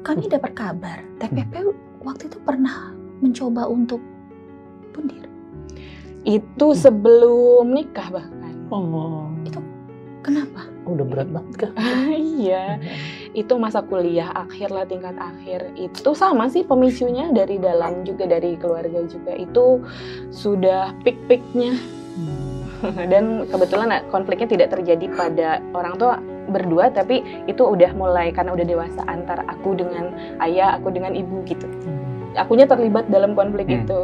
kami dapat kabar TPP waktu itu pernah mencoba untuk pundir. Itu sebelum nikah bahkan. Oh. Itu kenapa? Udah berat banget kah? Iya, itu masa kuliah akhir lah, tingkat akhir. Itu sama sih pemicunya dari dalam juga, dari keluarga juga. Itu sudah pik-piknya. Dan kebetulan konfliknya tidak terjadi pada orang tua berdua, tapi itu udah mulai karena udah dewasa antara aku dengan ayah, aku dengan ibu gitu. Akunya terlibat dalam konflik itu.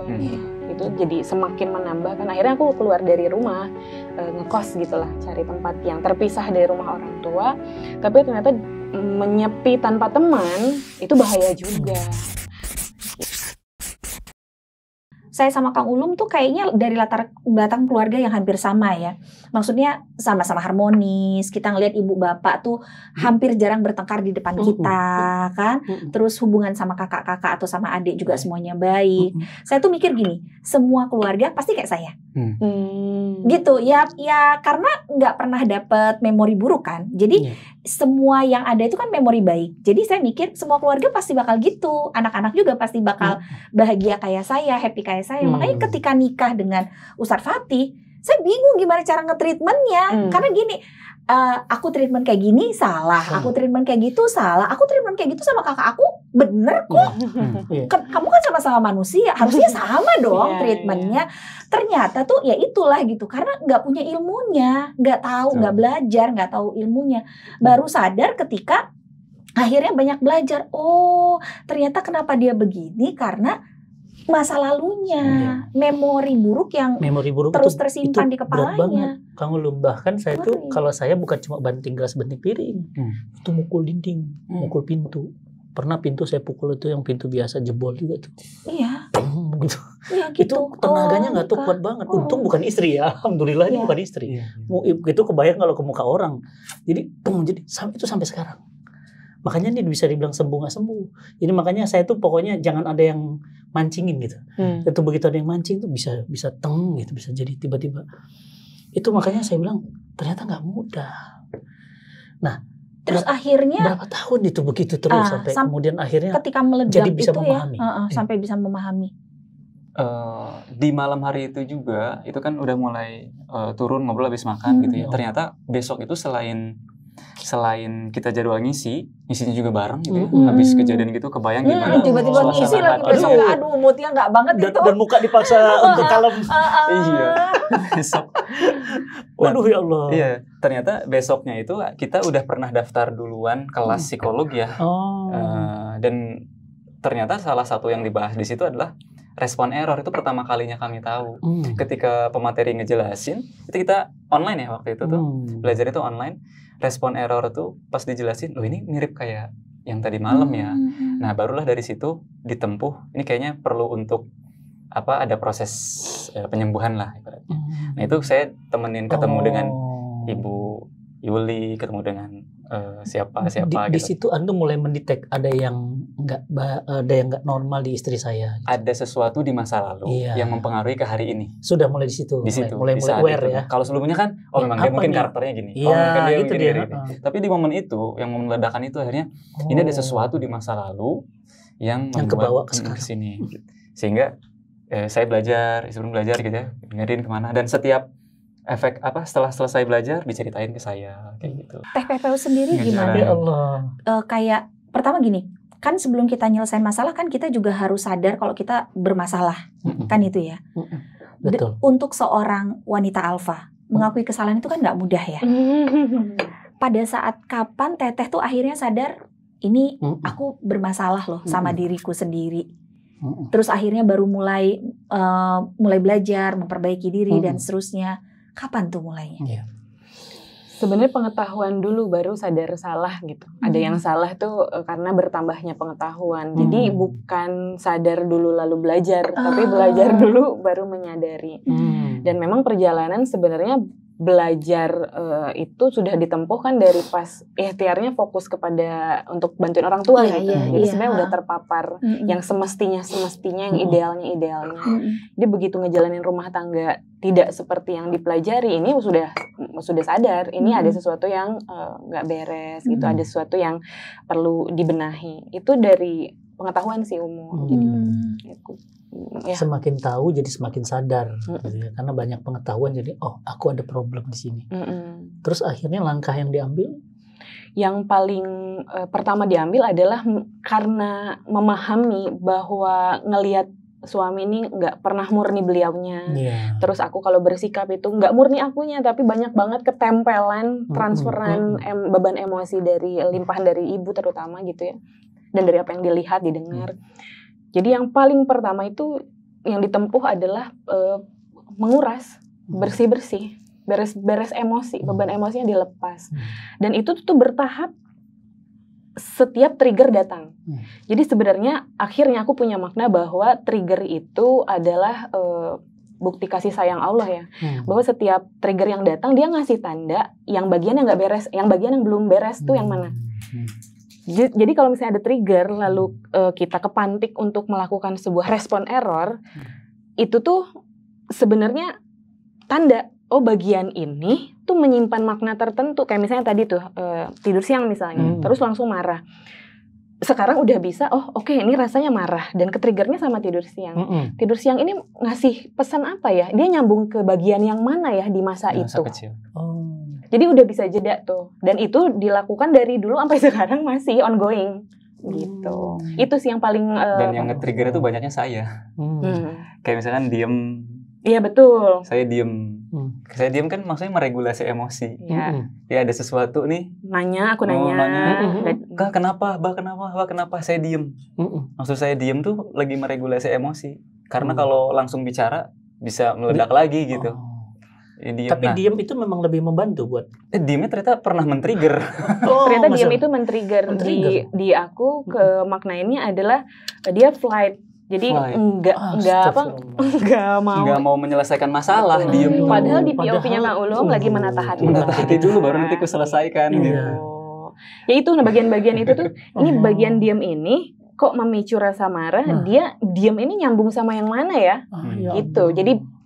Itu jadi semakin menambah kan, akhirnya aku keluar dari rumah, ngekos gitulah, cari tempat yang terpisah dari rumah orang tua. Tapi ternyata menyepi tanpa teman itu bahaya juga. Saya sama Kang Ulum tuh kayaknya dari latar belakang keluarga yang hampir sama ya. Maksudnya sama-sama harmonis. Kita ngelihat ibu bapak tuh hampir jarang bertengkar di depan kita kan. Terus hubungan sama kakak-kakak atau sama adik juga semuanya baik. Saya tuh mikir gini, semua keluarga pasti kayak saya. Gitu ya karena nggak pernah dapet memori buruk kan. Jadi semua yang ada itu kan memori baik. Jadi saya mikir semua keluarga pasti bakal gitu. Anak-anak juga pasti bakal bahagia kayak saya, happy kayak saya. Makanya ketika nikah dengan Ustadz Fatih, saya bingung gimana cara nge-treatmentnya. Karena gini, aku treatment kayak gini salah, aku treatment kayak gitu salah, aku treatment kayak gitu sama kakak aku bener kok. Kamu kan sama-sama manusia, harusnya sama dong treatmentnya. Ternyata tuh ya itulah gitu, karena nggak punya ilmunya, nggak tahu, nggak belajar, nggak tahu ilmunya. Baru sadar ketika akhirnya banyak belajar. Oh, ternyata kenapa dia begini karena masa lalunya, memori buruk yang terus tersimpan di kepalanya. Kamu bahkan saya tuh kalau saya bukan cuma banting gelas, banting piring, itu mukul dinding, mukul pintu. Pernah pintu saya pukul itu yang pintu biasa jebol juga tuh. Iya. Gitu. Ya, gitu. Itu tenaganya nggak tuh kuat banget. Untung bukan istri ya, alhamdulillah ini bukan istri. Itu kebayang kalau ke muka orang. Jadi itu sampai sekarang. Makanya ini bisa dibilang sembuh nggak sembuh. Jadi makanya saya tuh pokoknya jangan ada yang mancingin gitu. Itu begitu ada yang mancing tuh bisa teng gitu, bisa jadi tiba-tiba. Itu makanya saya bilang ternyata nggak mudah. Nah, terus akhirnya berapa tahun itu begitu terus sampai kemudian akhirnya ketika meledak jadi bisa itu memahami. Sampai bisa memahami. Di malam hari itu juga itu kan udah mulai turun ngobrol habis makan gitu ya. Ternyata besok itu selain kita jadwal ngisinya juga bareng gitu. Habis kejadian gitu kebayang gimana tiba-tiba ngisi lagi besok, aduh moodnya nggak banget itu. Dan muka dipaksa untuk kalem. Iya. Besok. Waduh ya Allah. Iya, ternyata besoknya itu kita udah pernah daftar duluan kelas psikolog ya. Dan ternyata salah satu yang dibahas di situ adalah respon error. Itu pertama kalinya kami tahu. Ketika pemateri ngejelasin, itu kita online ya waktu itu tuh. Belajar itu online. Respon error tuh pas dijelasin, loh ini mirip kayak yang tadi malam ya. Nah, barulah dari situ ditempuh. Ini kayaknya perlu untuk ada proses penyembuhan lah ibaratnya. Nah, itu saya ketemu dengan Ibu Yuli, ketemu dengan siapa di gitu. situ Anda mulai mendetek ada yang nggak normal di istri saya. Ada sesuatu di masa lalu yang mempengaruhi ke hari ini. Sudah mulai di situ. Mulai aware ya. Kalau sebelumnya kan memang dia mungkin karakternya gini. Iya, itu dia. Tapi di momen itu, yang momen ledakan itu akhirnya ini ada sesuatu di masa lalu yang kebawa ke sini. Sehingga saya belajar, sebelum belajar gitu ya, dengerin kemana, dan setiap efek setelah selesai belajar diceritain ke saya kayak gitu. TPPU sendiri gimana? Ya Allah. Kayak pertama gini, kan sebelum kita nyelesain masalah kan kita juga harus sadar kalau kita bermasalah, kan itu ya. Betul. Untuk seorang wanita alfa mengakui kesalahan itu kan nggak mudah ya. Pada saat kapan Teteh tuh akhirnya sadar ini aku bermasalah loh sama diriku sendiri. Terus akhirnya baru mulai belajar, memperbaiki diri dan seterusnya. Kapan tuh mulainya? Sebenarnya pengetahuan dulu baru sadar salah gitu. Ada yang salah tuh karena bertambahnya pengetahuan. Jadi bukan sadar dulu lalu belajar, tapi belajar dulu baru menyadari. Dan memang perjalanan sebenarnya belajar itu sudah ditempuh kan dari pas ikhtiarnya fokus kepada untuk bantuin orang tua gitu. Jadi sebenarnya udah terpapar yang semestinya yang idealnya. Dia begitu ngejalanin rumah tangga tidak seperti yang dipelajari, ini sudah sadar ini ada sesuatu yang nggak beres gitu, ada sesuatu yang perlu dibenahi. Itu dari pengetahuan sih Umu. Jadi ya. Semakin tahu jadi semakin sadar gitu ya. Karena banyak pengetahuan jadi aku ada problem di sini. Terus akhirnya langkah yang diambil yang paling pertama diambil adalah karena memahami bahwa ngelihat suami ini nggak pernah murni beliaunya. Terus aku kalau bersikap itu nggak murni akunya, tapi banyak banget ketempelan, transferan beban emosi dari limpahan dari ibu terutama gitu ya, dan dari apa yang dilihat, didengar. Jadi yang paling pertama itu yang ditempuh adalah menguras, bersih-bersih, beres emosi, beban emosinya dilepas. Dan itu tuh bertahap setiap trigger datang. Jadi sebenarnya akhirnya aku punya makna bahwa trigger itu adalah bukti kasih sayang Allah ya. Bahwa setiap trigger yang datang dia ngasih tanda yang bagian yang nggak beres, yang bagian yang belum beres tuh yang mana. Jadi kalau misalnya ada trigger lalu kita kepantik untuk melakukan sebuah respon error, itu tuh sebenarnya tanda bagian ini tuh menyimpan makna tertentu. Kayak misalnya tadi tuh tidur siang misalnya, terus langsung marah. Sekarang udah bisa, oke, ini rasanya marah dan ketriggernya sama tidur siang. Tidur siang ini ngasih pesan apa ya? Dia nyambung ke bagian yang mana ya di masa itu? Kecil. Jadi udah bisa jeda tuh. Dan itu dilakukan dari dulu sampai sekarang masih ongoing gitu. Itu sih yang paling dan yang nge-trigger itu banyaknya saya. Kayak misalkan diem. Iya betul. Saya diem. Saya diem kan maksudnya meregulasi emosi. Ya ada sesuatu nih. Aku nanya. Kak kenapa? Kenapa? Saya diem. Maksud saya diem tuh lagi meregulasi emosi. Karena kalau langsung bicara bisa meledak lagi gitu. Diem. Tapi diem itu memang lebih membantu buat diemnya ternyata pernah men-trigger. Ternyata diem itu men-trigger. Di aku ke maknainnya adalah dia flight. Jadi enggak mau menyelesaikan masalah, diem. Padahal di POV-nya Kang Ulum lagi menata hati. Menata hati dulu baru nanti aku selesaikan gitu. Ya itu bagian-bagian itu tuh ini bagian diem ini kok memicu rasa marah, dia diem ini nyambung sama yang mana ya? Gitu. Jadi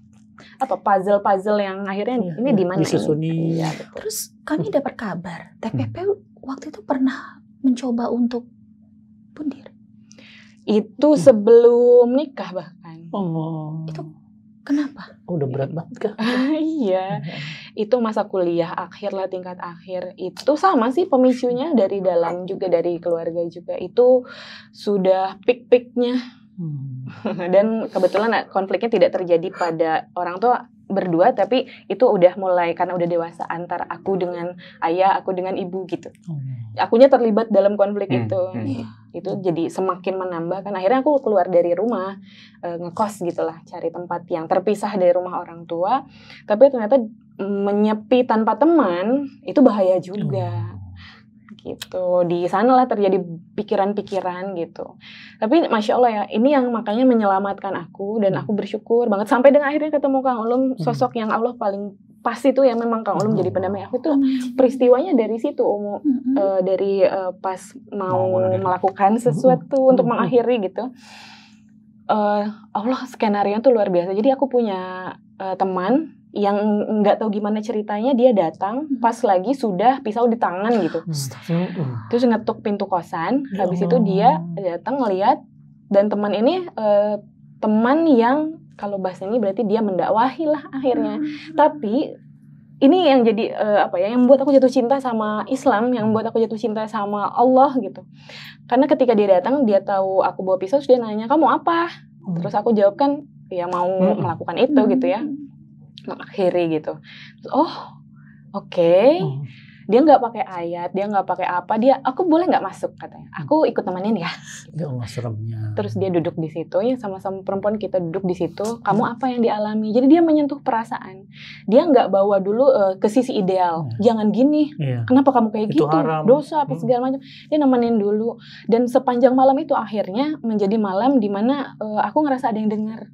puzzle yang akhirnya ini di mana disusuni. Terus kami dapat kabar TPP waktu itu pernah mencoba untuk pundir. Itu sebelum nikah bahkan. Itu kenapa? Udah berat banget kah? Iya. Itu masa kuliah akhir lah, tingkat akhir. Itu sama sih pemicunya dari dalam juga dari keluarga juga. Itu sudah peak-peaknya. Dan kebetulan konfliknya tidak terjadi pada orang tua berdua, tapi itu udah mulai karena udah dewasa antar aku dengan ayah, aku dengan ibu gitu. Akunya terlibat dalam konflik itu. Itu jadi semakin menambah kan. Akhirnya aku keluar dari rumah, ngekos gitulah, cari tempat yang terpisah dari rumah orang tua. Tapi ternyata menyepi tanpa teman itu bahaya juga. Gitu. Di sanalah terjadi pikiran-pikiran gitu. Tapi Masya Allah ya, ini yang makanya menyelamatkan aku dan aku bersyukur banget sampai dengan akhirnya ketemu Kang Ulum, sosok yang Allah paling pas itu ya, memang Kang Ulum jadi pendamai aku tuh. Peristiwanya dari situ dari pas mau melakukan sesuatu untuk mengakhiri gitu. Allah skenario tuh luar biasa. Jadi aku punya teman yang nggak tahu gimana ceritanya, dia datang pas lagi sudah pisau di tangan gitu. Terus ngetuk pintu kosan, habis itu dia datang ngelihat, dan teman ini teman yang kalau bahasa ini berarti dia mendakwahi lah akhirnya. Tapi ini yang jadi yang membuat aku jatuh cinta sama Islam, yang membuat aku jatuh cinta sama Allah gitu. Karena ketika dia datang, dia tahu aku bawa pisau, terus dia nanya, "Kamu apa?" Terus aku jawab kan, ya mau melakukan itu gitu ya. Mengakhiri gitu. Oke. Dia nggak pakai ayat, dia nggak pakai apa, aku boleh nggak masuk katanya. Aku ikut temenin ya. Ya Allah, seremnya. Terus dia duduk di situ, ya sama-sama perempuan kita duduk di situ. Kamu apa yang dialami? Jadi dia menyentuh perasaan. Dia nggak bawa dulu ke sisi ideal. Jangan gini. Kenapa kamu kayak itu gitu? Haram. Dosa apa segala macam. Dia nemenin dulu. Dan sepanjang malam itu akhirnya menjadi malam di mana aku ngerasa ada yang dengar.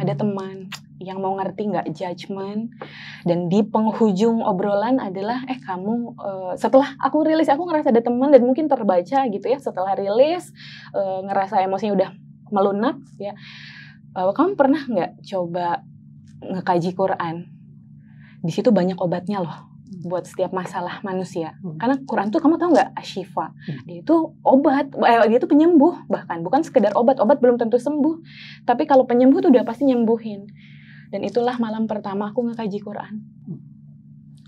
Ada teman. yang mau ngerti, nggak judgement. Dan di penghujung obrolan adalah kamu setelah aku rilis, aku ngerasa ada teman dan mungkin terbaca gitu ya, setelah rilis ngerasa emosinya udah melunak ya, kamu pernah nggak coba ngekaji Quran? Di situ banyak obatnya loh buat setiap masalah manusia. Karena Quran tuh kamu tahu nggak, asyifa. Dia itu obat, dia itu penyembuh, bahkan bukan sekedar obat belum tentu sembuh. Tapi kalau penyembuh tuh udah pasti nyembuhin. Dan itulah malam pertama aku ngekaji Quran.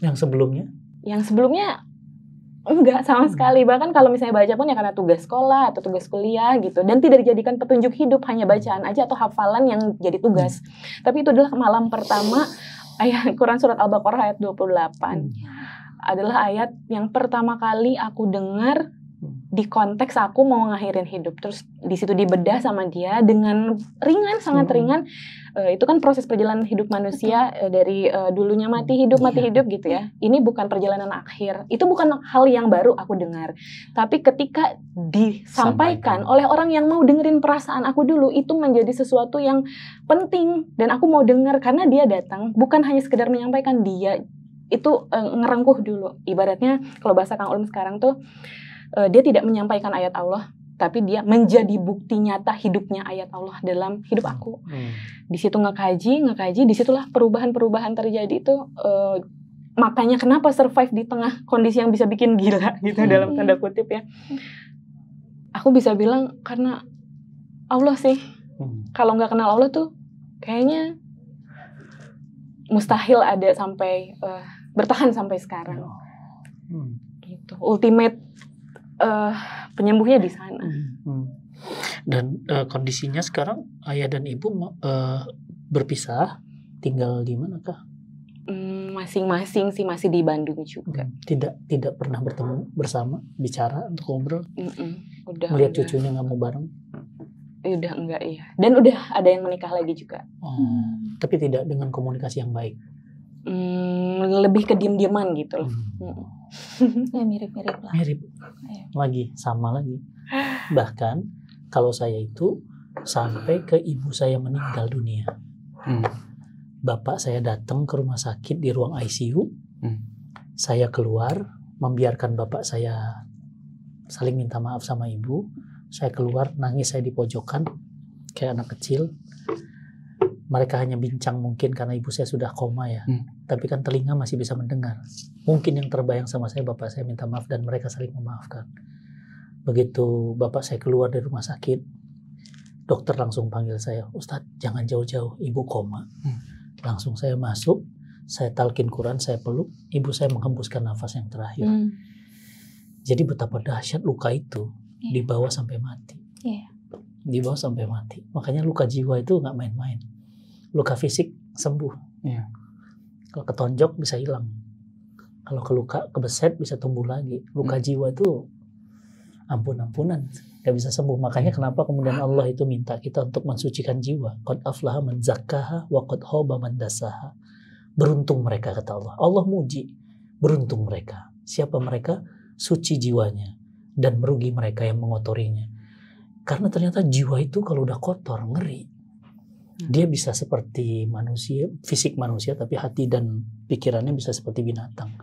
Yang sebelumnya? Yang sebelumnya enggak sama sekali. Bahkan kalau misalnya baca pun ya karena tugas sekolah atau tugas kuliah gitu. Dan tidak dijadikan petunjuk hidup, hanya bacaan aja atau hafalan yang jadi tugas. Tapi itu adalah malam pertama. Ayat Quran surat Al-Baqarah ayat 28 adalah ayat yang pertama kali aku dengar di konteks aku mau ngakhirin hidup. Terus di situ dibedah sama dia dengan ringan, sangat ringan. Itu kan proses perjalanan hidup manusia dari dulunya mati hidup gitu ya. Ini bukan perjalanan akhir. Itu bukan hal yang baru aku dengar. Tapi ketika disampaikan oleh orang yang mau dengerin perasaan aku dulu, itu menjadi sesuatu yang penting dan aku mau dengar karena dia datang bukan hanya sekedar menyampaikan, dia itu ngerengkuh dulu. Ibaratnya kalau bahasa Kang Ulum sekarang tuh dia tidak menyampaikan ayat Allah, tapi dia menjadi bukti nyata hidupnya ayat Allah dalam hidup aku. Di situ ngekaji, disitulah perubahan-perubahan terjadi itu. Makanya kenapa survive di tengah kondisi yang bisa bikin gila gitu dalam tanda kutip ya. Aku bisa bilang karena Allah sih. Kalau nggak kenal Allah tuh kayaknya mustahil ada sampai bertahan sampai sekarang. Gitu. Ultimate penyembuhnya di sana. Dan kondisinya sekarang ayah dan ibu berpisah, tinggal di manakah? Masing-masing sih, masih di Bandung juga. Tidak pernah bertemu bersama, bicara untuk ngobrol. Melihat cucunya nggak mau bareng. Udah enggak ya. Dan udah ada yang menikah lagi juga. Tapi tidak dengan komunikasi yang baik. Lebih ke diem-dieman gitu loh. Ya mirip-mirip lah. Mirip. Lagi, sama lagi. Bahkan kalau saya itu sampai ke ibu saya meninggal dunia. Bapak saya datang ke rumah sakit di ruang ICU. Saya keluar, membiarkan bapak saya saling minta maaf sama ibu. Saya keluar, nangis saya di pojokan kayak anak kecil. Mereka hanya bincang mungkin karena ibu saya sudah koma ya. Tapi kan telinga masih bisa mendengar. Mungkin yang terbayang sama saya, bapak saya minta maaf dan mereka saling memaafkan. Begitu bapak saya keluar dari rumah sakit, dokter langsung panggil saya, Ustadz jangan jauh-jauh, ibu koma. Langsung saya masuk, saya talqin Quran, saya peluk, ibu saya menghembuskan nafas yang terakhir. Jadi betapa dahsyat luka itu dibawa sampai mati. Dibawa sampai mati. Makanya luka jiwa itu nggak main-main. Luka fisik sembuh. Kalau ketonjok bisa hilang. Kalau keluka kebeset bisa tumbuh lagi. Luka jiwa itu ampun-ampunan, nggak bisa sembuh. Makanya kenapa kemudian Allah itu minta kita untuk mensucikan jiwa. Qad aflaha man zakkaha wa qad khaba man dassaha. Beruntung mereka, kata Allah. Allah muji. Beruntung mereka. Siapa mereka? Suci jiwanya. Dan merugi mereka yang mengotorinya. Karena ternyata jiwa itu kalau udah kotor, ngeri. Dia bisa seperti manusia, fisik manusia, tapi hati dan pikirannya bisa seperti binatang.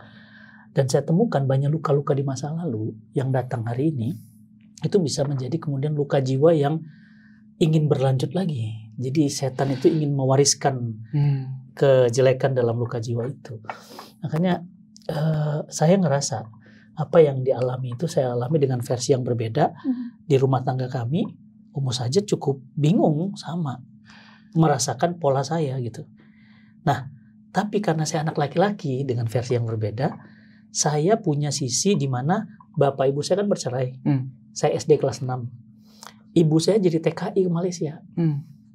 Dan saya temukan banyak luka-luka di masa lalu yang datang hari ini, itu bisa menjadi kemudian luka jiwa yang ingin berlanjut lagi. Jadi setan itu ingin mewariskan kejelekan dalam luka jiwa itu. Makanya saya ngerasa apa yang dialami itu saya alami dengan versi yang berbeda. Di rumah tangga kami, Umu saja cukup bingung sama merasakan pola saya gitu. Nah, tapi karena saya anak laki-laki dengan versi yang berbeda, saya punya sisi di mana bapak ibu saya kan bercerai. Saya SD kelas 6. Ibu saya jadi TKI ke Malaysia.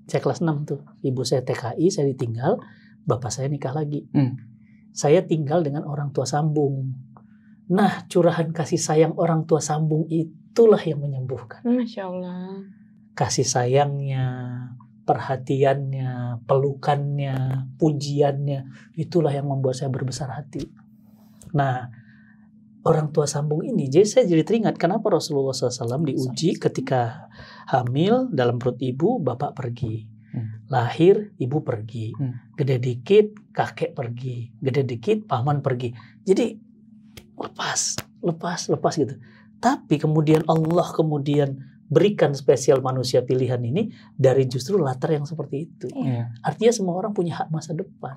Saya kelas 6 tuh. Ibu saya TKI, saya ditinggal, bapak saya nikah lagi. Saya tinggal dengan orang tua sambung. Nah, curahan kasih sayang orang tua sambung itulah yang menyembuhkan. Masya Allah. Kasih sayangnya, perhatiannya, pelukannya, pujiannya, itulah yang membuat saya berbesar hati. Nah, orang tua sambung ini, jadi saya jadi teringat kenapa Rasulullah SAW diuji ketika hamil dalam perut ibu, bapak pergi. Lahir ibu pergi, gede dikit kakek pergi, gede dikit paman pergi. Jadi lepas gitu. Tapi kemudian Allah berikan spesial manusia pilihan ini dari justru latar yang seperti itu. Artinya semua orang punya hak masa depan.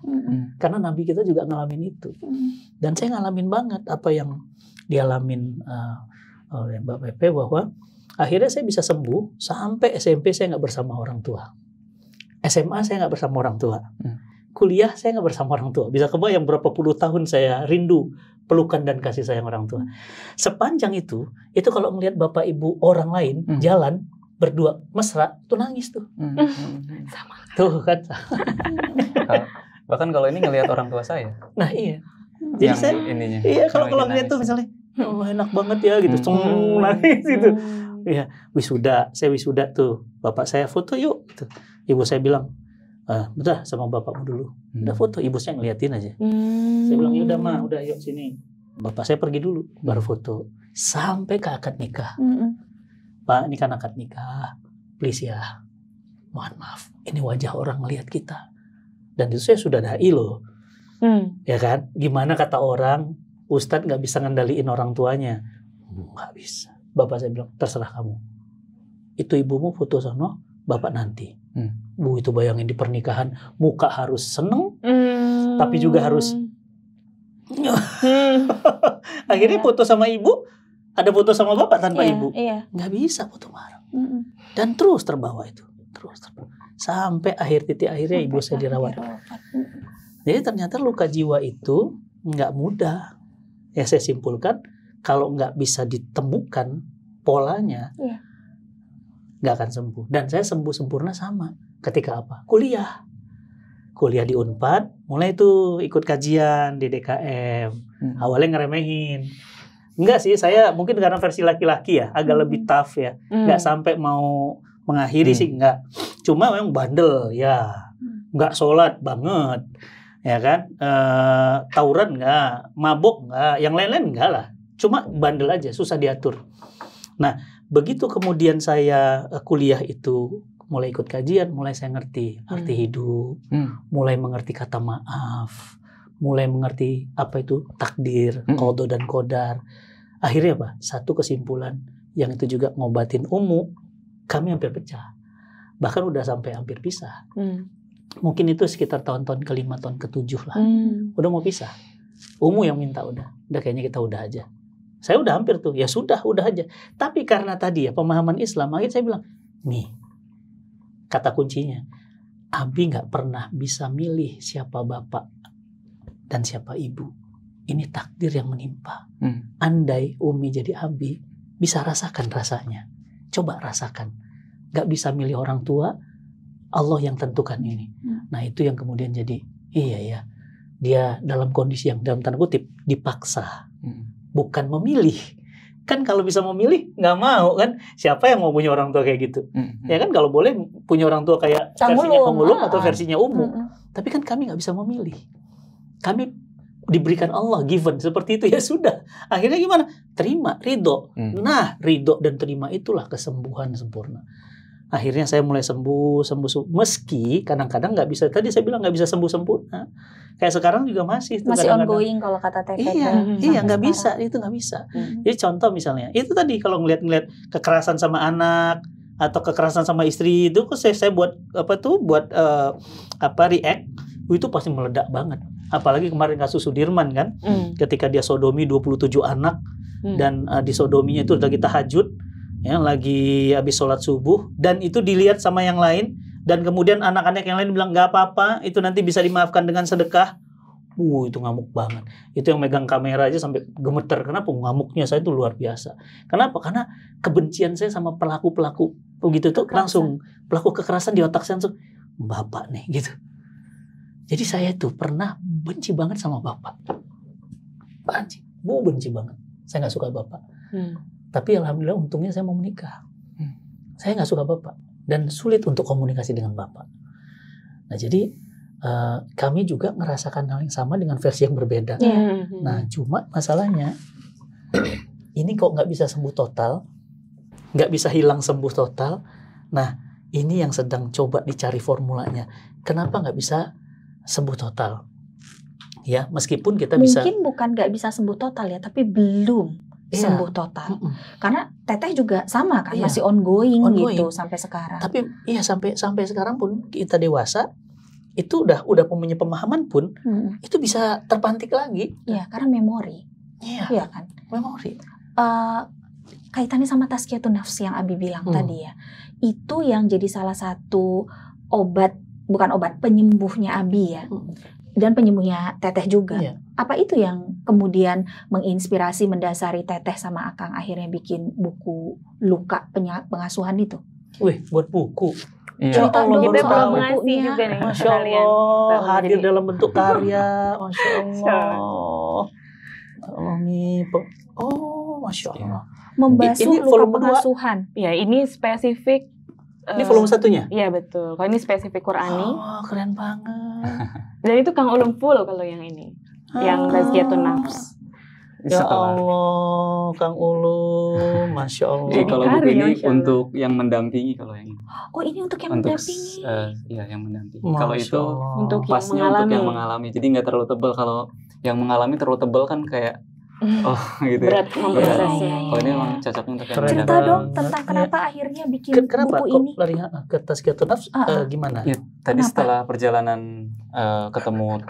Karena Nabi kita juga ngalamin itu. Dan saya ngalamin banget apa yang dialamin oleh Mbak Pepe, bahwa akhirnya saya bisa sembuh sampai SMP saya nggak bersama orang tua. SMA saya nggak bersama orang tua. Kuliah saya nggak bersama orang tua. Bisa kebayang berapa puluh tahun saya rindu pelukan dan kasih sayang orang tua. Sepanjang itu kalau ngelihat bapak ibu orang lain jalan berdua mesra, tuh nangis tuh. Sama. Tuh kan. Bahkan kalau ini ngelihat orang tua saya. Nah iya. Jadi yang saya ininya. Iya, kalau ngelihat tuh misalnya, oh enak banget ya gitu, nangis gitu. Iya, saya wisuda tuh, bapak saya foto yuk. Gitu. Ibu saya bilang, udah sama bapakmu dulu, udah foto. Ibu saya ngeliatin aja. Saya bilang, yaudah ma, udah yuk sini. Bapak saya pergi dulu, baru foto. Sampai ke akad nikah. Pak, ini kan akad nikah, please ya, mohon maaf, ini wajah orang ngelihat kita. Dan itu saya sudah dai loh, ya kan? Gimana kata orang, Ustadz nggak bisa ngendaliin orang tuanya, nggak bisa. Bapak saya bilang, terserah kamu. Itu ibumu foto sono, bapak nanti. Bu, itu bayangin di pernikahan, muka harus seneng, tapi juga harus. Akhirnya foto sama ibu, ada foto sama bapak tanpa ibu, nggak bisa foto bareng. Dan terus terbawa itu, sampai titik akhirnya ibu saya dirawat. Jadi ternyata luka jiwa itu nggak mudah. Ya saya simpulkan, kalau nggak bisa ditemukan polanya, nggak akan sembuh. Dan saya sembuh sempurna sama ketika apa? Kuliah di Unpad, mulai tuh ikut kajian di DKM. Awalnya ngeremehin. Enggak sih, saya mungkin karena versi laki-laki ya, agak lebih tough ya. Nggak sampai mau mengakhiri sih, nggak. Cuma memang bandel ya, nggak sholat banget, ya kan? Tawuran nggak, mabok nggak, yang lain-lain nggak lah. Cuma bandel aja, susah diatur. Nah, begitu kemudian saya kuliah itu, mulai ikut kajian, mulai saya ngerti arti hidup, mulai mengerti kata maaf, mulai mengerti apa itu takdir, qada dan qadar. Akhirnya apa? Satu kesimpulan yang itu juga ngobatin kami hampir pecah. Bahkan udah sampai hampir pisah. Mungkin itu sekitar tahun-tahun ke-5, tahun ke-7 lah. Udah mau pisah. Yang minta udah kayaknya kita udah aja. Saya udah hampir tuh, ya sudah, udah aja. Tapi karena tadi ya pemahaman Islam, akhirnya saya bilang, nih, kata kuncinya, Abi nggak pernah bisa milih siapa bapak dan siapa ibu. Ini takdir yang menimpa. Andai Umi jadi Abi, bisa rasakan rasanya. Coba rasakan. Nggak bisa milih orang tua, Allah yang tentukan ini. Nah itu yang kemudian jadi, iya ya, dia dalam kondisi yang dalam tanda kutip dipaksa. Bukan memilih. Kan kalau bisa memilih nggak mau kan, siapa yang mau punya orang tua kayak gitu? Ya kan kalau boleh punya orang tua kayak versinya pemulung atau versinya umum. Tapi kan kami nggak bisa memilih. Kami diberikan Allah given seperti itu, ya sudah. Akhirnya gimana? Terima, ridho. Nah, ridho dan terima itulah kesembuhan sempurna. Akhirnya saya mulai sembuh. Meski kadang-kadang nggak bisa. Tadi saya bilang nggak bisa sembuh sempurna. Kayak sekarang juga masih ongoing kalau kata TK. Iya nggak bisa, itu nggak bisa. Jadi contoh misalnya, itu tadi kalau ngeliat kekerasan sama anak atau kekerasan sama istri itu, saya buat react, itu pasti meledak banget. Apalagi kemarin kasus Sudirman kan, ketika dia sodomi 27 anak dan di sodominya itu lagi tahajud, ya lagi habis sholat subuh, dan itu dilihat sama yang lain. Dan kemudian anak-anak yang lain bilang nggak apa-apa, itu nanti bisa dimaafkan dengan sedekah. Itu ngamuk banget. Itu yang megang kamera aja sampai gemeter. Kenapa? Ngamuknya saya itu luar biasa. Kenapa? Karena kebencian saya sama pelaku-pelaku begitu tuh langsung pelaku kekerasan di otak saya langsung bapak nih gitu. Jadi saya tuh pernah benci banget sama bapak. Benci banget. Saya nggak suka bapak. Tapi alhamdulillah untungnya saya mau menikah. Saya nggak suka bapak. Dan sulit untuk komunikasi dengan bapak. Nah jadi kami juga merasakan hal yang sama dengan versi yang berbeda. Nah cuma masalahnya ini kok nggak bisa sembuh total, nggak bisa hilang sembuh total. Nah ini yang sedang coba dicari formulanya. Kenapa nggak bisa sembuh total? Ya, meskipun kita bisa. Mungkin bukan nggak bisa sembuh total ya, tapi belum sembuh total. Karena Teteh juga sama kan, masih ongoing gitu sampai sekarang. Tapi sampai sekarang pun kita dewasa, itu udah punya pemahaman pun, itu bisa terpantik lagi. Iya, karena memori. Iya kan? Memori. Kaitannya sama tazkiyatun nafs yang Abi bilang tadi ya. Itu yang jadi salah satu penyembuhnya Abi ya. Dan penyembuhnya Teteh juga. Apa itu yang kemudian menginspirasi, mendasari Teteh sama Akang akhirnya bikin buku Luka Pengasuhan itu? Wih, buat buku. Cerita dong, kita belum ngasih juga nih. Masya Allah, hadir dalam bentuk karya. Masya Allah. Masya Allah. Membasuh luka pengasuhan. Ya, ini spesifik. Ini volume 1-nya? Iya betul. Kalau ini spesifik Qur'ani. Oh, keren banget. Dan itu Kang Ulum full kalau yang ini. Yang Tazkiyatun Nafs. Ya Allah, Kang Ulum, Masya Allah. Jadi kalau buku ini untuk yang mendampingi, kalau yang ini. Oh, ini untuk yang mendampingi. Iya, yang mendampingi. Kalau itu untuk yang mengalami. Jadi nggak terlalu tebal. Kalau yang mengalami terlalu tebal kan kayak gitu berat memprosesnya. Oh, ini memang cocoknya untuk yang cerita dong tentang kenapa akhirnya bikin buku ini. Kenapa lari ke Tazkiyatun Nafs? Gimana? Ya, tadi setelah perjalanan ketemu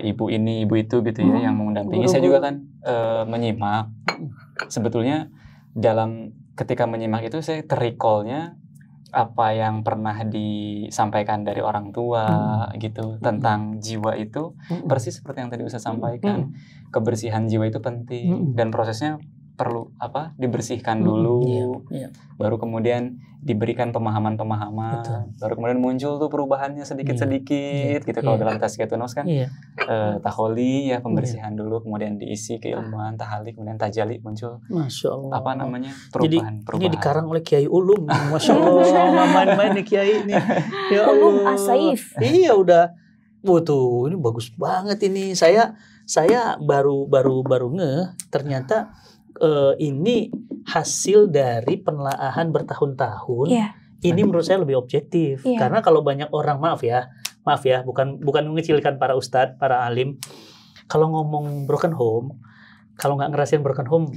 ibu ini, ibu itu gitu ya, yang mendampingi. Saya juga kan menyimak. Sebetulnya ketika menyimak itu saya terrecall-nya apa yang pernah disampaikan dari orang tua gitu tentang jiwa itu, persis seperti yang tadi Ustaz sampaikan. Kebersihan jiwa itu penting dan prosesnya perlu dibersihkan dulu, baru kemudian diberikan pemahaman-pemahaman, baru kemudian muncul tuh perubahannya sedikit-sedikit gitu. Kalau dalam Tazkiyatun Nafs kan taholi ya, pembersihan dulu, kemudian diisi keilmuan, tahali, kemudian tajali, muncul Masya Allah. perubahan. Jadi ini dikarang oleh Kiai Ulum. Masya Allah, main-main nih Kiai ini. Ya Allah. Ulum As-Saif. Iya udah. Tuh ini bagus banget ini. Saya baru ngeh ternyata ini hasil dari penelaahan bertahun-tahun. Ini menurut saya lebih objektif. Karena kalau banyak orang, maaf ya, bukan mengecilkan para ustadz, para alim. Kalau ngomong broken home, kalau nggak ngerasain broken home,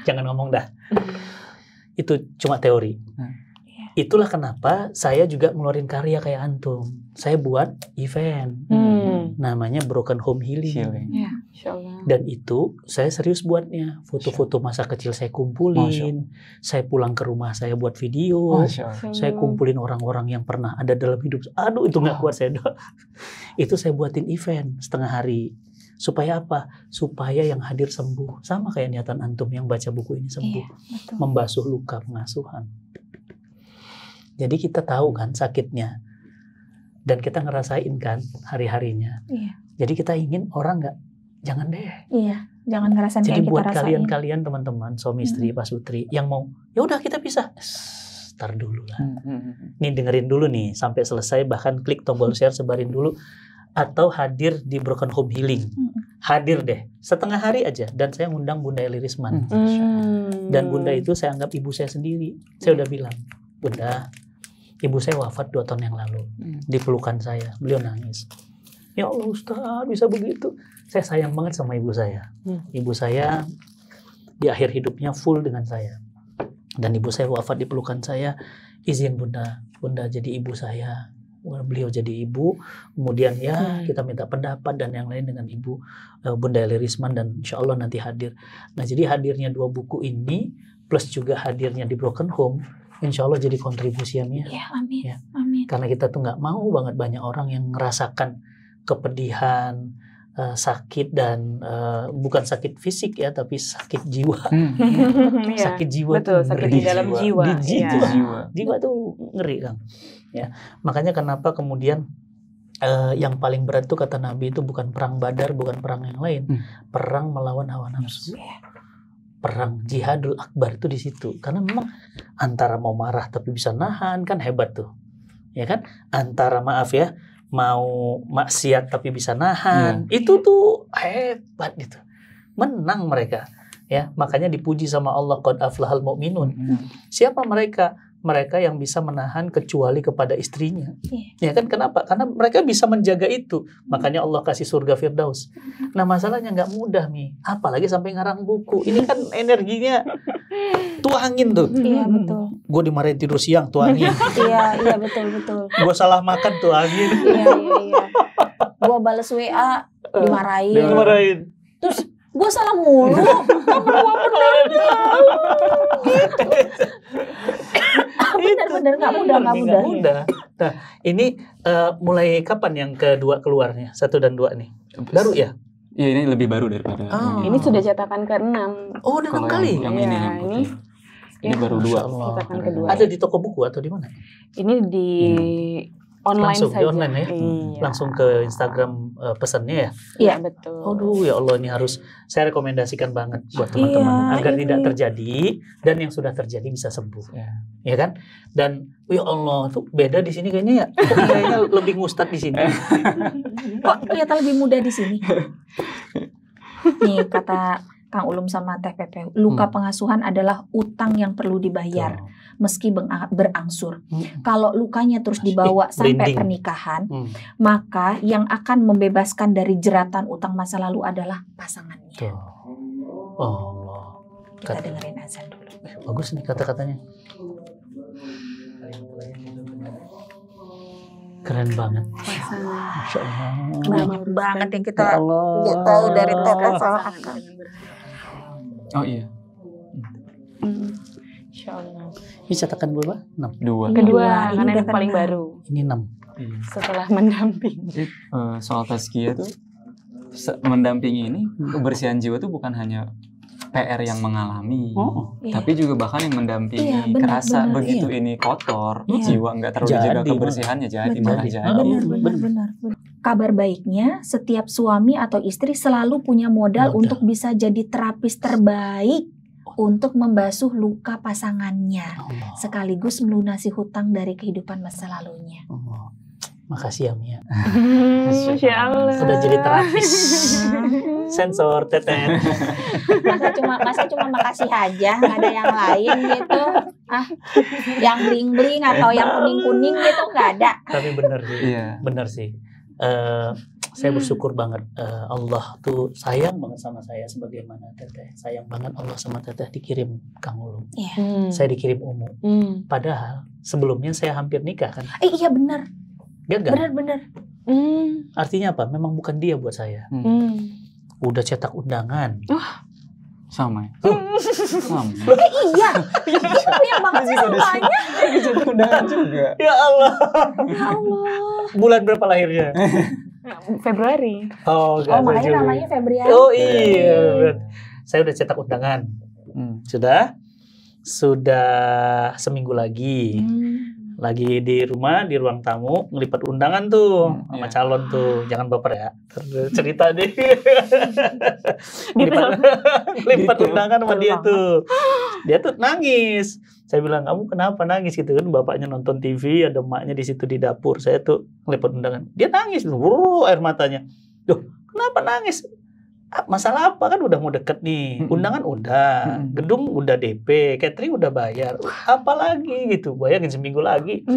jangan ngomong dah. Itu cuma teori. Itulah kenapa saya juga ngeluarin karya kayak antum. Saya buat event, namanya Broken Home Healing. Dan itu saya serius buatnya. Foto-foto masa kecil saya kumpulin. Saya pulang ke rumah saya buat video. Saya kumpulin orang-orang yang pernah ada dalam hidup. Aduh itu nggak kuat saya. Itu saya buatin event setengah hari. Supaya apa? Supaya yang hadir sembuh. Sama kayak niatan antum yang baca buku ini sembuh. Membasuh luka pengasuhan. Jadi kita tahu kan sakitnya. Dan kita ngerasain kan hari-harinya. Jadi kita ingin orang jangan deh. Jangan ngerasain kayak kita rasain. Jadi buat kalian-kalian teman-teman, suami istri, pasutri yang mau, ya udah kita bisa. Start dulu lah. Nih dengerin dulu nih sampai selesai, bahkan klik tombol share, sebarin dulu. Atau hadir di Broken Home Healing. Hadir deh, setengah hari aja. Dan saya ngundang Bunda Eli Risman. Dan Bunda itu saya anggap ibu saya sendiri. Saya udah bilang, Bunda, ibu saya wafat 2 tahun yang lalu. Di pelukan saya, beliau nangis. Ya Allah Ustaz, bisa begitu. Saya sayang banget sama ibu saya. Ibu saya di akhir hidupnya full dengan saya. Dan ibu saya wafat di pelukan saya. Izin Bunda jadi ibu saya. Beliau jadi ibu, kemudian kita minta pendapat dan yang lain dengan Ibu Bunda Eli Risman, dan insya Allah nanti hadir. Nah jadi hadirnya 2 buku ini plus juga hadirnya di Broken Home, insya Allah jadi kontribusi Amir. Amin. Amin. Karena kita tuh nggak mau banget banyak orang yang ngerasakan kepedihan, sakit, dan bukan sakit fisik ya, tapi sakit jiwa. Sakit jiwa. Betul, sakit di dalam jiwa. Jiwa tuh ngeri kan. Ya, makanya kenapa kemudian yang paling berat itu kata Nabi itu bukan perang Badar, bukan perang yang lain, perang melawan hawa nafsu. Perang jihadul akbar itu di situ. Karena memang antara mau marah tapi bisa nahan kan hebat tuh. Ya kan? Antara mau maksiat tapi bisa nahan, itu tuh hebat gitu. Menang mereka. Ya, makanya dipuji sama Allah, qad aflahal mu'minun. Siapa mereka? mereka yang bisa menahan kecuali kepada istrinya. Ya kan, kenapa? Karena mereka bisa menjaga itu. Makanya Allah kasih surga Firdaus. Nah, masalahnya nggak mudah nih. Apalagi sampai ngarang buku. Ini kan energinya tuangin tuh. Iya, betul. Gue dimarahin tidur siang, tuangin. Iya, betul. Gue salah makan, tuangin. Iya. Gue balas WA, dimarahin. Terus gue salah mulu. Benar-benar nggak mudah. Nah, ini mulai kapan yang kedua keluarnya? 1 dan 2 nih? Baru ya? Iya, ini lebih baru daripada Ini sudah cetakan ke-6. Oh, udah 6 kali? Yang ini yang putih. Ini baru 2. Cetakan kedua. Ada di toko buku atau di mana? Ini di online langsung saja. di online ya? Iya. Langsung ke Instagram pesannya ya? Iya, betul. Aduh, ya Allah, ini harus saya rekomendasikan banget buat teman-teman agar tidak terjadi dan yang sudah terjadi bisa sembuh. Ya kan? Dan ya Allah, tuh beda di sini kayaknya ya. Kayaknya lebih ngustad di sini. Kok kelihatan lebih mudah di sini? Nih kata Kang Ulum sama Teh Pepe, luka pengasuhan adalah utang yang perlu dibayar meski berangsur. Kalau lukanya terus dibawa sampai pernikahan, maka yang akan membebaskan dari jeratan utang masa lalu adalah pasangannya. Allah. Kita dengerin azan dulu. Bagus nih kata-katanya. Keren banget. Masya Allah. Banyak banget yang kita tahu dari Teh sama Akang. Oh iya. Insya Allah. Ini cetakan berapa? 6. 2. Kedua, Ini karena udah yang paling kena. baru. Ini 6. Setelah mendampingi. Jadi soal tazkiyah tuh mendampingi ini kebersihan jiwa tuh bukan hanya PR yang mengalami, tapi juga bahkan yang mendampingi kerasa begitu ini kotor, jiwa nggak terlalu dijaga kebersihannya malah jadi. Benar. Kabar baiknya, setiap suami atau istri selalu punya modal untuk bisa jadi terapis terbaik untuk membasuh luka pasangannya, sekaligus melunasi hutang dari kehidupan masa lalunya. Makasih ya Mia. Masya Allah. Sudah jadi terapis. Sensor Teten. Masa cuma makasih aja, nggak ada yang lain gitu. Yang bling-bling atau yang kuning-kuning gitu nggak ada. Tapi benar sih. Benar sih. Saya bersyukur banget Allah tuh sayang banget sama saya sebagaimana Teteh. Sayang banget Allah sama Teteh dikirim Kang Ulum. Saya dikirim Umu. Padahal sebelumnya saya hampir nikah kan. Iya benar. Gagal. Benar. Artinya apa? Memang bukan dia buat saya. Udah cetak undangan. Sama ya? Sama. Iya. Itu yang banget sih semuanya. Cetak undangan juga. Ya Allah. Ya Allah. Bulan berapa lahirnya? Februari. Makanya namanya Februari. Oh iya. Saya udah cetak undangan. Sudah seminggu lagi. Lagi di rumah, di ruang tamu, ngelipat undangan tuh sama calon tuh. Jangan baper ya. Cerita deh. Ngelipat undangan sama dia tuh. Dia tuh nangis. Saya bilang, kamu kenapa nangis gitu kan? Bapaknya nonton TV, ada emaknya di situ di dapur. Saya tuh ngelipat undangan. Dia nangis, air matanya. Duh, kenapa nangis? Masalah apa kan udah mau deket nih, undangan udah, gedung udah DP, catering udah bayar, apalagi gitu, bayangin seminggu lagi.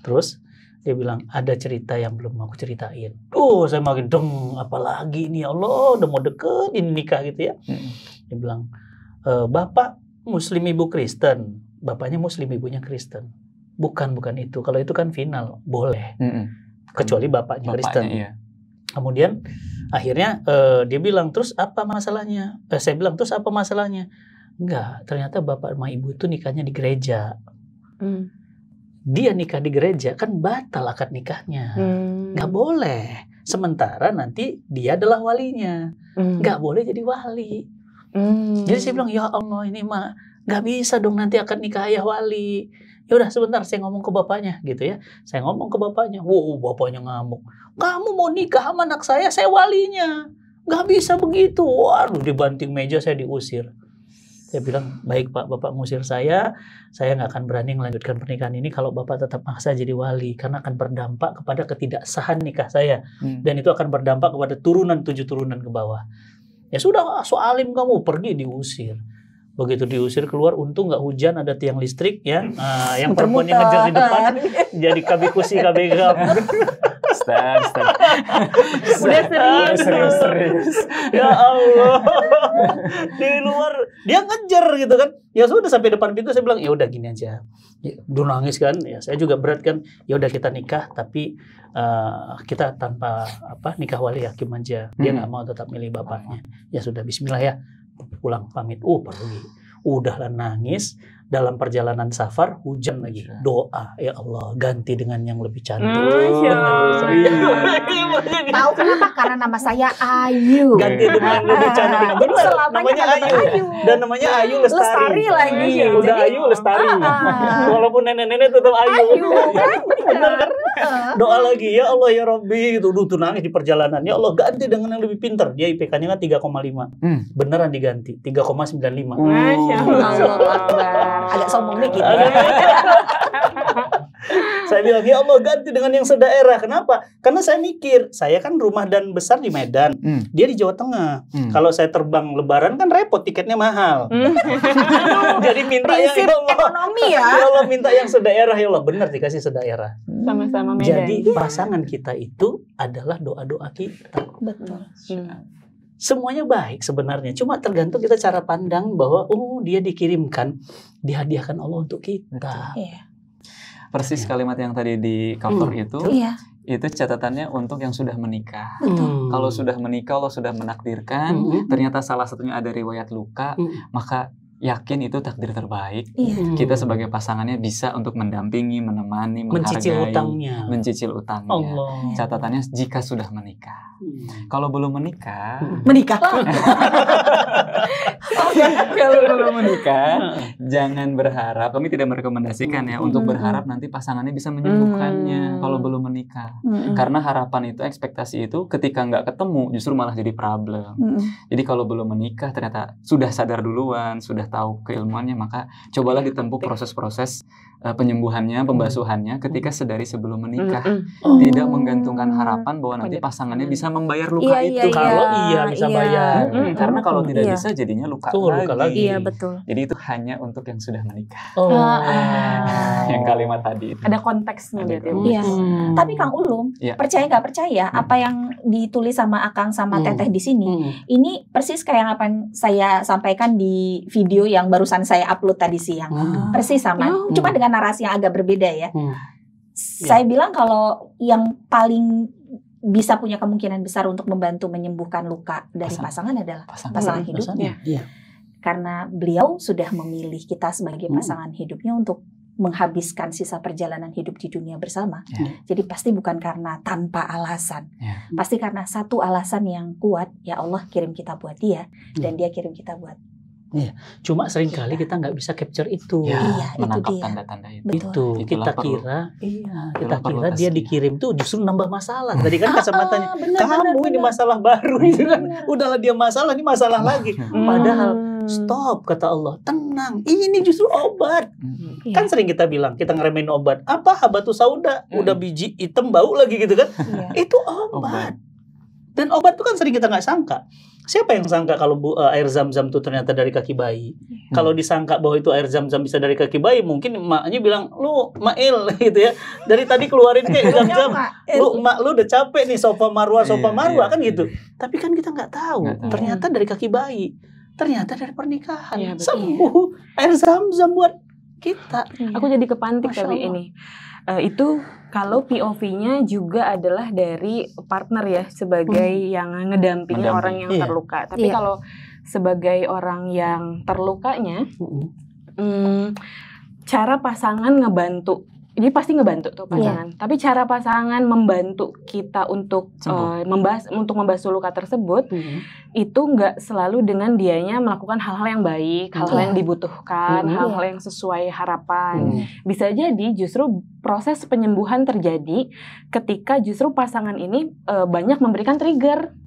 Terus dia bilang ada cerita yang belum aku ceritain. Saya makin apalagi ini ya Allah udah mau deket ini nikah gitu ya. Dia bilang bapak Muslim ibu Kristen, bapaknya Muslim ibunya Kristen. Bukan itu, kalau itu kan final boleh, kecuali bapaknya Kristen. Iya. Kemudian akhirnya dia bilang, terus apa masalahnya? Saya bilang, terus apa masalahnya? Enggak, ternyata bapak sama ibu itu nikahnya di gereja. Dia nikah di gereja, kan batal akad nikahnya. Nggak boleh. Sementara nanti dia adalah walinya. Nggak boleh jadi wali. Jadi saya bilang, ya Allah ini mah nggak bisa dong nanti akad nikah ayah wali. Ya udah sebentar saya ngomong ke bapaknya gitu ya. Saya ngomong ke bapaknya. Bapaknya ngamuk. Kamu mau nikah sama anak saya walinya. Nggak bisa begitu. Waduh, dibanting meja, saya diusir. Saya bilang, baik Pak, Bapak ngusir saya nggak akan berani melanjutkan pernikahan ini kalau Bapak tetap maksa jadi wali. Karena akan berdampak kepada ketidaksahan nikah saya. Dan itu akan berdampak kepada 7 turunan ke bawah. Ya sudah, so alim kamu, pergi, diusir. Begitu diusir keluar, untung nggak hujan, ada tiang listrik ya. Yang perempuan yang ngejar di depan jadi kabi kusi kabi gam. Stop. Udah serius. Ya Allah. Di luar dia ngejar gitu kan. Ya sudah sampai depan pintu saya bilang ya udah gini aja. Dia nangis kan. Ya saya juga berat kan. Ya udah kita nikah tapi kita tanpa nikah wali hakim aja. Dia nggak mau tetap milih bapaknya. Ya sudah bismillah ya. Pulang pamit. Pergi. Udahlah nangis. Dalam perjalanan safar hujan lagi, doa ya Allah ganti dengan yang lebih cantik. Tahu kenapa? Karena nama saya Ayu. Ganti dengan yang lebih cantik. Benar, namanya Ayu. Dan namanya Ayu Lestari lagi. Udah Ayu Lestari. Walaupun nenek-nenek tetap Ayu. Benar kan? Doa lagi ya Allah ya Rabbi gitu. Tuh nangis di perjalanan. Ya Allah ganti dengan yang lebih pintar. Dia IPK-nya kan 3,5. Beneran diganti 3,95. Masya Allah. Agak sombong dikit. Saya bilang ya Allah ganti dengan yang sedaerah. Kenapa? Karena saya mikir saya kan rumah dan besar di Medan, dia di Jawa Tengah. Kalau saya terbang Lebaran kan repot, tiketnya mahal. Jadi minta yang ekonomi ya. Ya Allah minta yang sedaerah ya Allah, benar dikasih sedaerah. Sama-sama Medan. Jadi pasangan kita itu adalah doa-doa kita. Betul. Semuanya baik sebenarnya, cuma tergantung kita cara pandang bahwa dia dikirimkan, dihadiahkan Allah untuk kita. Iya. Persis kalimat yang tadi di cover itu catatannya untuk yang sudah menikah. Kalau sudah menikah Allah sudah menakdirkan, ternyata salah satunya ada riwayat luka, maka yakin itu takdir terbaik. Kita sebagai pasangannya bisa untuk mendampingi, menemani, menghargai, mencicil utangnya. Allah. Catatannya jika sudah menikah. Kalau belum menikah, kalau belum menikah, jangan berharap. Kami tidak merekomendasikan ya untuk berharap nanti pasangannya bisa menyembuhkannya kalau belum menikah. Karena harapan itu, ekspektasi itu, ketika nggak ketemu justru malah jadi problem. Jadi kalau belum menikah ternyata sudah sadar duluan, sudah tahu keilmuannya, maka cobalah ditempuh proses-proses penyembuhannya, pembasuhannya ketika sedari sebelum menikah. Tidak menggantungkan harapan bahwa nanti pasangannya bisa membayar luka itu. Kalau bisa bayar. Karena kalau tidak bisa jadinya luka lagi. Iya betul. Jadi itu hanya untuk yang sudah menikah. Yang kalimat tadi itu. Ada konteksnya berarti. Iya. Tapi Kang Ulum, percaya nggak percaya apa yang ditulis sama Akang sama Teteh di sini, ini persis kayak apa yang saya sampaikan di video yang barusan saya upload tadi siang. Persis sama, cuma dengan narasi yang agak berbeda ya. Saya bilang kalau yang paling bisa punya kemungkinan besar untuk membantu menyembuhkan luka dari pasangan adalah pasangan hidupnya. Karena beliau sudah memilih kita sebagai pasangan hidupnya untuk menghabiskan sisa perjalanan hidup di dunia bersama. Jadi pasti bukan karena tanpa alasan. Pasti karena satu alasan yang kuat, ya Allah kirim kita buat dia dan dia kirim kita buat. Cuma seringkali kita nggak bisa capture itu. Menangkap itu dia. tanda-tanda itu. Betul. Kita kira dia dikirim tuh justru nambah masalah. Tadi kan kacamatanya, kamu ini masalah baru gitu kan. Udahlah dia masalah, ini masalah lagi. Padahal stop kata Allah, tenang. Ini justru obat. Kan sering kita bilang, kita ngeremehin obat. Apa habatus sauda? Udah biji hitam bau lagi gitu kan. Itu obat. Dan obat itu kan sering kita nggak sangka. Siapa yang sangka kalau air zam-zam itu ternyata dari kaki bayi? Kalau disangka bahwa itu air zam-zam bisa dari kaki bayi, mungkin emaknya bilang, lu Mail gitu ya. Dari tadi keluarin kayak zam-zam. Lu udah capek nih sofa marwah kan gitu. Tapi kan kita nggak tahu. Ternyata dari kaki bayi. Ternyata dari pernikahan. Sembuh. Air zam-zam buat kita. Aku jadi kepantik tapi ini. Itu kalau POV-nya juga adalah dari partner ya, sebagai yang ngedampingi orang yang terluka. Tapi kalau sebagai orang yang terlukanya, cara pasangan ngebantu, ini pasti ngebantu tuh pasangan. Tapi cara pasangan membantu kita untuk membasuh luka tersebut, itu nggak selalu dengan dianya melakukan hal-hal yang baik, hal-hal yang dibutuhkan, hal-hal yang sesuai harapan. Bisa jadi justru proses penyembuhan terjadi ketika justru pasangan ini banyak memberikan trigger.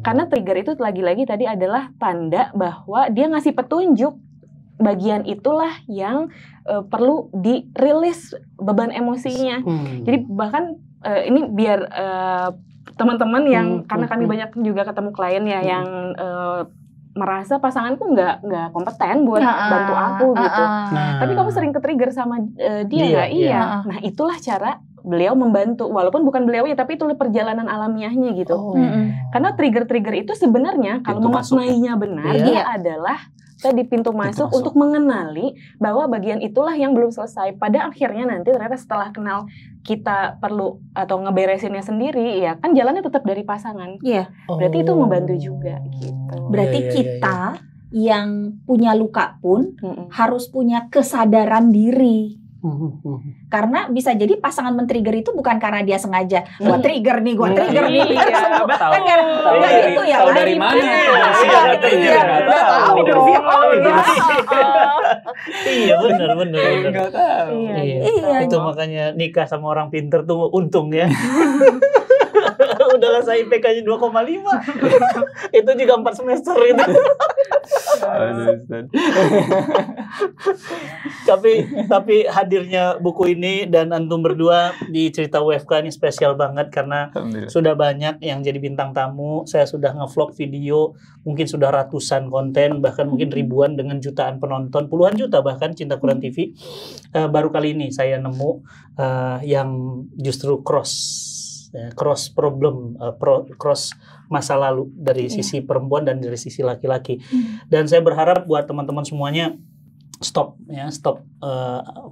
Karena trigger itu lagi-lagi tadi adalah tanda bahwa dia ngasih petunjuk. Bagian itulah yang perlu dirilis beban emosinya. Jadi bahkan ini biar teman-teman yang karena kami banyak juga ketemu klien ya yang merasa pasanganku nggak kompeten buat bantu aku gitu. Tapi kamu sering ke-trigger sama dia nggak? Iya. Nah itulah cara beliau membantu, walaupun bukan beliau ya, tapi itu perjalanan alamiahnya gitu. Karena trigger-trigger itu sebenarnya kalau memaknainya benar, dia adalah tadi pintu masuk untuk mengenali bahwa bagian itulah yang belum selesai. Pada akhirnya nanti ternyata setelah kenal kita perlu atau ngeberesinnya sendiri, ya kan jalannya tetap dari pasangan. Iya. Berarti itu membantu juga gitu. Berarti kita yang punya luka pun harus punya kesadaran diri. Karena bisa jadi pasangan men-trigger itu bukan karena dia sengaja gua trigger nih kan nggak gitu ya, tahu dari mana iya benar nggak tahu. Itu makanya nikah sama orang pinter tuh untung ya. Udahlah saya IPK-nya 2,5 itu juga 4 semester itu. Tapi hadirnya buku ini dan antum berdua di Cerita WFK ini spesial banget karena sudah banyak yang jadi bintang tamu. Saya sudah nge-vlog video, mungkin sudah ratusan konten, bahkan mungkin ribuan dengan jutaan penonton, puluhan juta bahkan Cinta Quran TV. Baru kali ini saya nemu yang justru cross problem, cross masa lalu dari sisi perempuan dan dari sisi laki-laki. Dan saya berharap buat teman-teman semuanya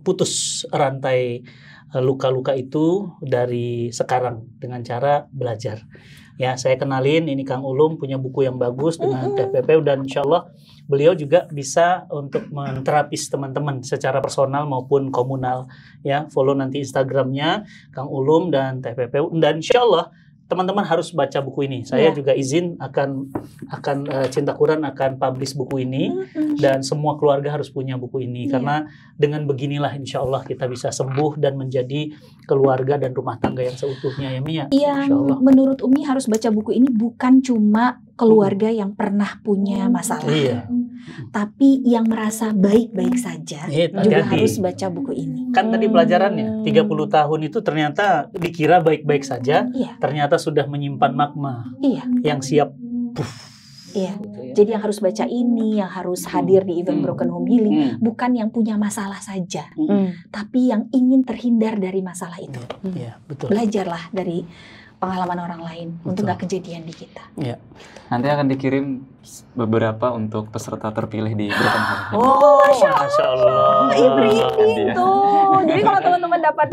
putus rantai luka-luka itu dari sekarang dengan cara belajar. Ya, saya kenalin ini Kang Ulum punya buku yang bagus dengan TPP dan insyaallah beliau juga bisa untuk menterapis teman-teman secara personal maupun komunal. Ya, follow nanti Instagramnya Kang Ulum dan TPP dan insyaallah teman-teman harus baca buku ini. Saya juga izin akan Cinta Quran akan publish buku ini dan semua keluarga harus punya buku ini karena dengan beginilah insya Allah kita bisa sembuh dan menjadi keluarga dan rumah tangga yang seutuhnya ya Mia. Yang menurut Umi harus baca buku ini bukan cuma keluarga yang pernah punya masalah, tapi yang merasa baik-baik saja juga harus baca buku ini. Kan tadi pelajarannya 30 tahun itu ternyata dikira baik-baik saja, ternyata sudah menyimpan magma yang siap. Jadi yang harus baca ini, yang harus hadir di event Broken Home Healing, bukan yang punya masalah saja, tapi yang ingin terhindar dari masalah itu. Betul. Belajarlah dari pengalaman orang lain untuk nggak kejadian di kita. Nanti akan dikirim beberapa untuk peserta terpilih di Broken Home. Masya Allah. Jadi kalau teman-teman dapat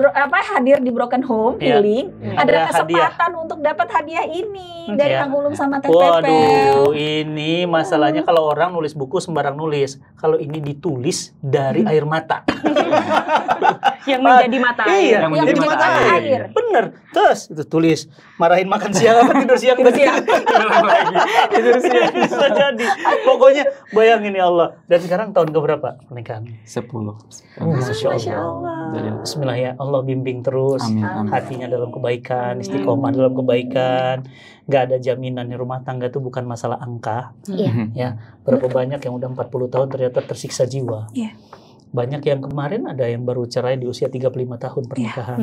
hadir di Broken Home Healing, ada kesempatan untuk dapat hadiah ini dari Kang Ulum sama TPP. Waduh, ini masalahnya kalau orang nulis buku sembarang nulis. Kalau ini ditulis dari air mata. Yang menjadi mata air. Yang menjadi mata air. Bener. Terus itu tulis marahin makan siang apa tidur siang tidur siang bisa jadi. Pokoknya bayangin ya Allah. Dan sekarang tahun keberapa pernikahan? 10. Masya Allah. Bismillah ya Allah bimbing terus. Amin. Hatinya dalam kebaikan, istiqomah dalam kebaikan. Gak ada jaminan rumah tangga itu bukan masalah angka. Ya, berapa banyak yang udah 40 tahun ternyata tersiksa jiwa. Banyak yang kemarin ada yang baru cerai di usia 35 tahun pernikahan.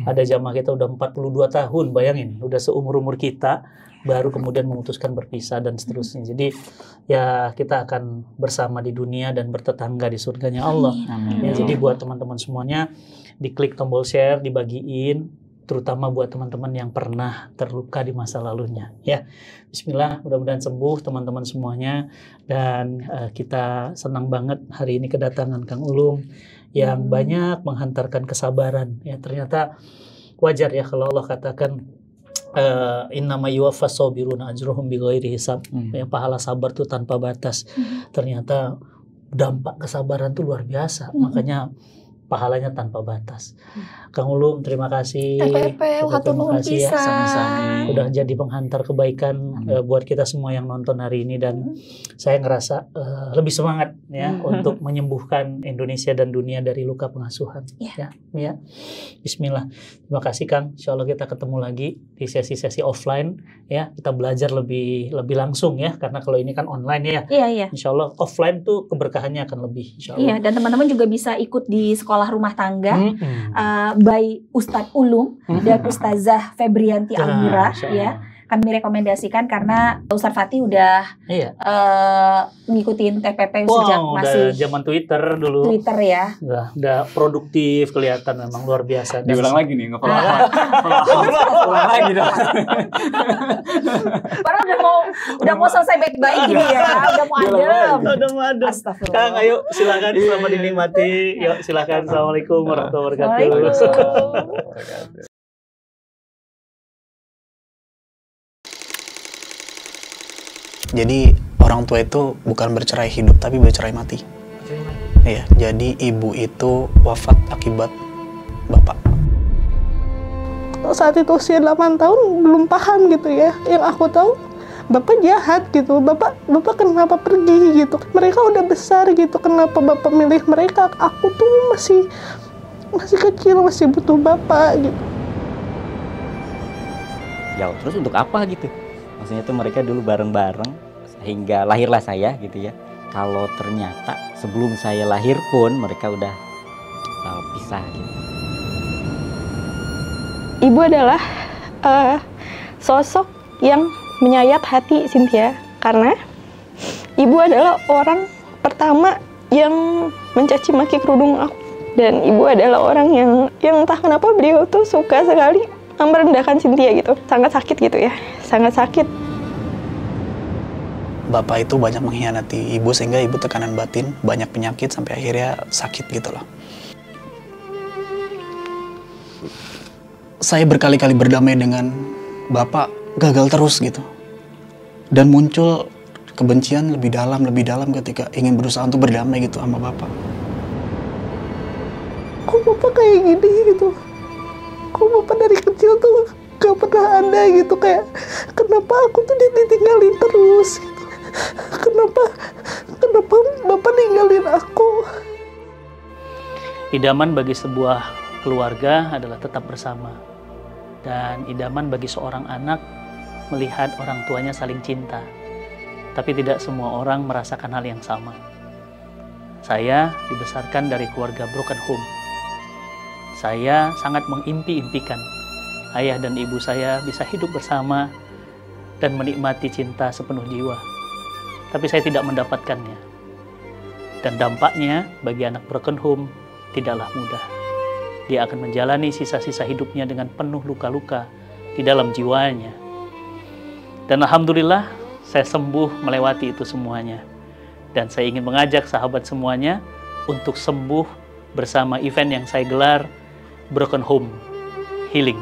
Ada jamaah kita udah 42 tahun, bayangin, udah seumur-umur kita baru kemudian memutuskan berpisah dan seterusnya. Jadi ya kita akan bersama di dunia dan bertetangga di surganya Allah. Ya, jadi buat teman-teman semuanya diklik tombol share, dibagiin, terutama buat teman-teman yang pernah terluka di masa lalunya ya. Bismillah, mudah-mudahan sembuh teman-teman semuanya dan kita senang banget hari ini kedatangan Kang Ulum yang banyak menghantarkan kesabaran ya. Ternyata wajar ya kalau Allah katakan innama yuwaffas sabiruna ajruhum bighairi hisab. Ya, pahala sabar itu tanpa batas. Ternyata dampak kesabaran itu luar biasa. Makanya pahalanya tanpa batas. Kang Ulum, terima kasih. Terima kasih ya. Sama-sama. Udah jadi penghantar kebaikan buat kita semua yang nonton hari ini dan saya ngerasa lebih semangat ya untuk menyembuhkan Indonesia dan dunia dari luka pengasuhan. Ya. Bismillah. Terima kasih Kang. Insyaallah kita ketemu lagi di sesi-sesi offline ya. Kita belajar lebih langsung ya karena kalau ini kan online ya. Iya. Insyaallah offline tuh keberkahannya akan lebih insyaallah. Iya, dan teman-teman juga bisa ikut di sekolah rumah tangga by Ustadz Ulum dan Ustazah Febrianti Almira ya. kami rekomendasikan karena Ustadz Fatih udah ngikutin TPP sejak masih zaman Twitter dulu. Twitter ya. Udah produktif, kelihatan memang luar biasa. Diulang lagi nih, ulang lagi dong. Padahal udah mau selesai baik-baik gini ya, udah mau adem. Udah mau adem. Astagfirullah. Kang, ayo silakan selamat dinikmati. Yuk silakan. Assalamualaikum warahmatullahi wabarakatuh. Waalaikumsalam. Jadi orang tua itu bukan bercerai hidup tapi bercerai mati. Iya, jadi ibu itu wafat akibat bapak. Saat itu usia 8 tahun belum paham gitu ya. Yang aku tahu bapak jahat gitu. Bapak kenapa pergi gitu. Mereka udah besar gitu. Kenapa bapak milih mereka? Aku tuh masih kecil, masih butuh bapak gitu. Ya terus untuk apa gitu? Maksudnya tuh mereka dulu bareng-bareng sehingga lahirlah saya gitu ya. Kalau ternyata sebelum saya lahir pun mereka udah pisah gitu. Ibu adalah sosok yang menyayat hati Cynthia karena ibu adalah orang pertama yang mencaci maki kerudung aku, dan ibu adalah orang yang entah kenapa beliau tuh suka sekali merendahkan Cynthia gitu. Sangat sakit gitu ya, sangat sakit. Bapak itu banyak mengkhianati ibu sehingga ibu tekanan batin, banyak penyakit sampai akhirnya sakit gitu loh. Saya berkali-kali berdamai dengan bapak, gagal terus gitu. Dan muncul kebencian lebih dalam ketika ingin berusaha untuk berdamai gitu sama bapak. Kok bapak kayak gini gitu? Kok bapak dari kecil tuh gak pernah ada gitu, kayak kenapa aku tuh ditinggalin terus gitu. Kenapa bapak ninggalin aku? Idaman bagi sebuah keluarga adalah tetap bersama. Dan idaman bagi seorang anak melihat orang tuanya saling cinta. Tapi tidak semua orang merasakan hal yang sama. Saya dibesarkan dari keluarga broken home. Saya sangat mengimpi-impikan ayah dan ibu saya bisa hidup bersama dan menikmati cinta sepenuh jiwa. Tapi saya tidak mendapatkannya. Dan dampaknya bagi anak broken home tidaklah mudah. Dia akan menjalani sisa-sisa hidupnya dengan penuh luka-luka di dalam jiwanya. Dan alhamdulillah saya sembuh melewati itu semuanya. Dan saya ingin mengajak sahabat semuanya untuk sembuh bersama event yang saya gelar Broken Home Healing.